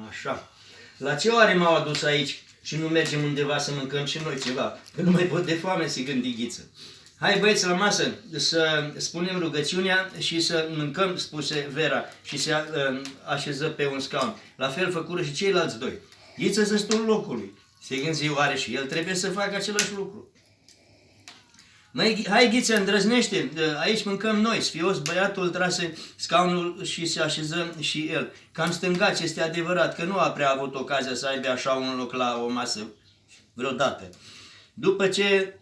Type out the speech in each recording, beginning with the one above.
Așa. La ce oare m-au adus aici și nu mergem undeva să mâncăm și noi ceva? Că nu mai pot de foame, se gândi Ghiță. Hai băieți la masă să spunem rugăciunea și să mâncăm, spuse Vera, și se așeză pe un scaun. La fel făcură și ceilalți doi. Ghiță să stă în locului. Se gândi oare și el trebuie să facă același lucru. Măi, hai Ghiță, îndrăznește, aici mâncăm noi. Sfios băiatul trase scaunul și se așeză și el. Cam stângaci, este adevărat că nu a prea avut ocazia să aibă așa un loc la o masă vreodată. După ce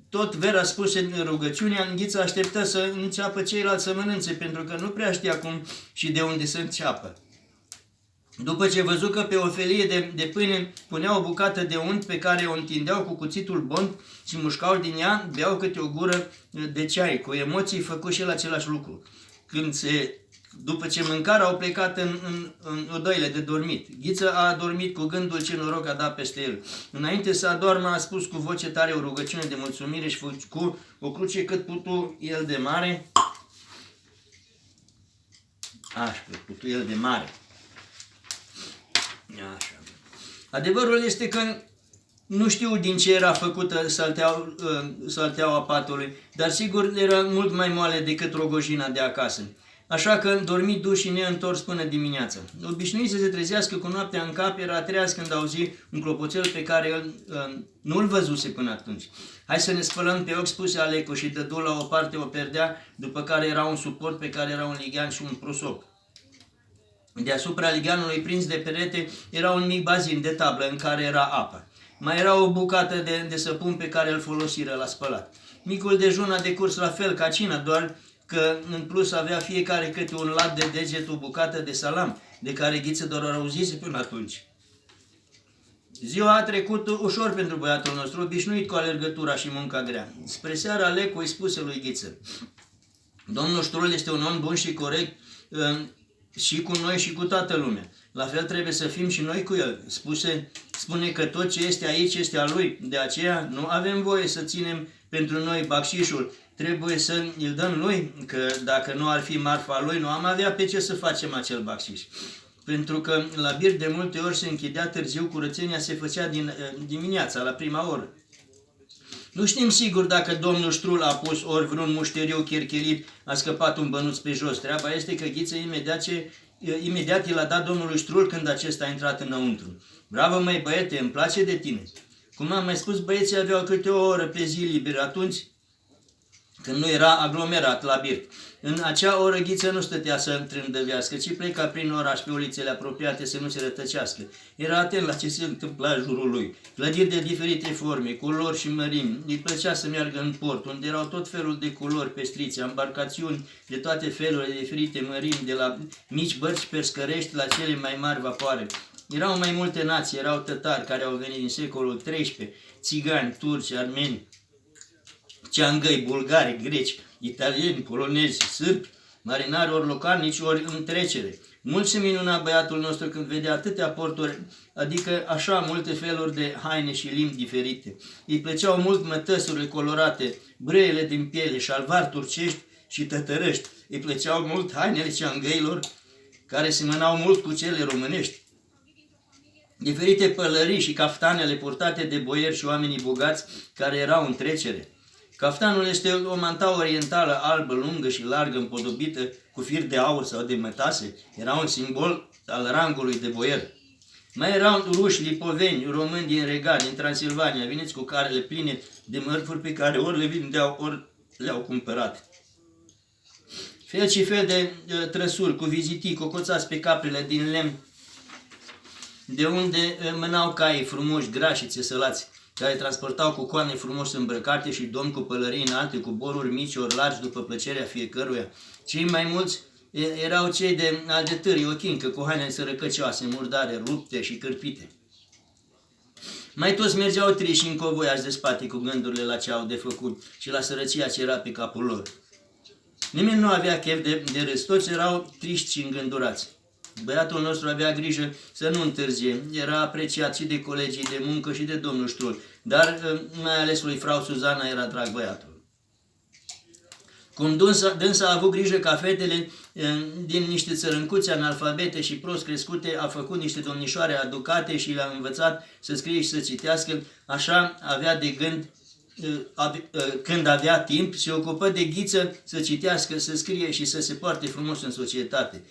tot Vera spuse rugăciunea, Ghiță așteptă să înceapă ceilalți să mănânțe, pentru că nu prea știa cum și de unde să înceapă. După ce văzu că pe o felie de pâine punea o bucată de unt pe care o întindeau cu cuțitul bond și mușcau din ea, beau câte o gură de ceai. Cu emoții făcu și el același lucru. După ce mâncară, au plecat în odăile de dormit. Ghiță a adormit cu gândul ce noroc a dat peste el. Înainte să adormă, a spus cu voce tare o rugăciune de mulțumire și cu o cruce cât putu el de mare. Așa, cât putu el de mare. Așa. Adevărul este că nu știu din ce era făcută salteaua patului, dar sigur era mult mai moale decât rogojina de acasă. Așa că dormi dus și neîntors până dimineața. Obișnuit să se trezească cu noaptea în cap, era treaz când auzi un clopoțel pe care el nu-l văzuse până atunci. Hai să ne spălăm pe ochi, spuse Alecu și dădu la o parte o perdea, după care era un suport pe care era un lighean și un prosop. Deasupra ligheanului prins de perete era un mic bazin de tablă în care era apă. Mai era o bucată de săpun pe care îl folosiră la spălat. Micul dejun a decurs la fel ca cina, doar că în plus avea fiecare câte un lat de deget, o bucată de salam, de care Ghiță doar auzise până atunci. Ziua a trecut ușor pentru băiatul nostru, obișnuit cu alergătura și munca grea. Spre seara Alecu îi spuse lui Ghiță: domnul Ștrul este un om bun și corect și cu noi și cu toată lumea. La fel trebuie să fim și noi cu el. Spune că tot ce este aici este al lui, de aceea nu avem voie să ținem pentru noi bacșișul. Trebuie să îl dăm lui, că dacă nu ar fi marfa lui, nu am avea pe ce să facem acel bacșiș. Pentru că la bir de multe ori se închidea târziu, curățenia se făcea dimineața, la prima oră. Nu știm sigur dacă domnul Ștrul a pus ori vreun mușteriu cherchelit a scăpat un bănuț pe jos. Treaba este că Ghiță imediat i l-a dat domnului Ștrul când acesta a intrat înăuntru. Bravo măi băiete, îmi place de tine. Cum am mai spus, băieții aveau câte o oră pe zi liber atunci când nu era aglomerat la birt. În acea oră Ghiță nu stătea să trândăvească, ci pleca prin oraș pe ulițele apropiate să nu se rătăcească. Era atent la ce se întâmpla în jurul lui. Clădiri de diferite forme, culori și mărimi. Îi plăcea să meargă în port, unde erau tot felul de culori pestrițe, embarcațiuni de toate felurile, de diferite mărimi, de la mici bărci pescărești la cele mai mari vapoare. Erau mai multe nații, erau tătari care au venit din secolul XIII, țigani, turci, armeni, ceangăi, bulgari, greci, italieni, polonezi, sârbi, marinari ori localnici, ori în trecere. Mult se minuna băiatul nostru când vedea atâtea porturi, adică așa multe feluri de haine și limbi diferite. Îi plăceau mult mătăsurile colorate, brăile din piele, șalvari turcești și tătărăști. Îi plăceau mult hainele ceangăilor, care semănau mult cu cele românești. Diferite pălării și caftanele purtate de boieri și oamenii bogați care erau în trecere. Caftanul este o manta orientală albă, lungă și largă, împodobită cu fir de aur sau de mătase. Era un simbol al rangului de boier. Mai erau ruși, lipoveni, români din Regat, din Transilvania, veniți cu carele pline de mărfuri pe care ori le vindeau, ori le-au cumpărat. Fel și fel de trăsuri cu vizitii cocoțați pe caprele din lemn, de unde mânau caii frumoși, grași, țesălați, care transportau cu coane frumos îmbrăcate și domni cu pălării înalte, cu boruri mici ori largi după plăcerea fiecăruia. Cei mai mulți erau cei de târii, ochincă, cu haine sărăcăcioase, murdare, rupte și cârpite. Mai toți mergeau triși încovoiați de spate cu gândurile la ce au de făcut și la sărăcia ce era pe capul lor. Nimeni nu avea chef de râs, toți erau triști și îngândurați. Băiatul nostru avea grijă să nu întârzie, era apreciat și de colegii de muncă și de domnul Ștrul, dar mai ales lui frau Suzana era drag băiatul. Cum dânsa a avut grijă ca fetele din niște țărâncuțe analfabete și prost crescute, a făcut niște domnișoare educate și le-a învățat să scrie și să citească, așa avea de gând, când avea timp, se ocupă de Ghiță să citească, să scrie și să se poarte frumos în societate.